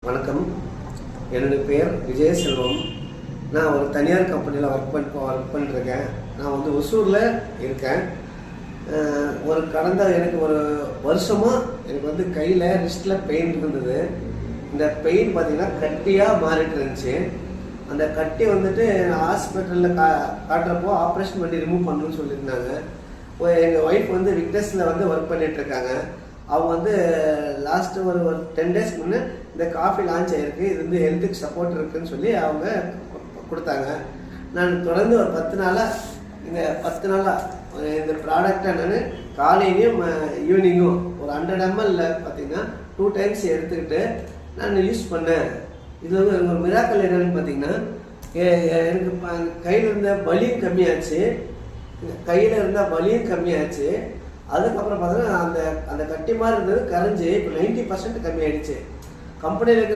வணக்கம். என்னுடைய பேர் விஜயசெல்வம். நான் ஒரு தனியார் கம்பெனியில் ஒர்க் பண்ணிருக்கேன். நான் வந்து ஒசூரில் இருக்கேன். எனக்கு ஒரு வருஷமாக எனக்கு வந்து கையில் ரிஸ்ட்டில் பெயின் இருந்தது. இந்த பெயின் பார்த்திங்கன்னா கட்டியாக மாறிட்டு இருந்துச்சு. அந்த கட்டி வந்துட்டு ஹாஸ்பிட்டலில் காட்டுறப்போ ஆப்ரேஷன் பண்ணி ரிமூவ் பண்ணணும்னு சொல்லியிருந்தாங்க. எங்கள் ஒய்ஃப் வந்து விக்னஸில் வந்து ஒர்க் பண்ணிகிட்ருக்காங்க. அவங்க வந்து லாஸ்ட்டு ஒரு 10 டேஸ்க்கு முன்னே இந்த காஃபி லான்ச் ஆகிருக்கு, இது வந்து ஹெல்த்துக்கு சப்போர்ட் இருக்குதுன்னு சொல்லி அவங்க கொடுத்தாங்க. நான் தொடர்ந்து ஒரு 10 நாளாக இந்த ப்ராடக்டை நான் காலையிலையும் ஈவினிங்கும் ஒரு 100 ml பார்த்திங்கன்னா 2 times எடுத்துக்கிட்டு நான் யூஸ் பண்ணேன். இது வந்து ஒரு மிராக்கல் என்னன்னு பார்த்திங்கன்னா, எனக்கு கையில் இருந்த வலியும் கம்மியாச்சு. அதுக்கப்புறம் பார்த்தீங்கன்னா அந்த கட்டி மாதிரி இருந்தது கரைஞ்சி இப்போ 90% கம்மியாயிடுச்சு. கம்பெனியில்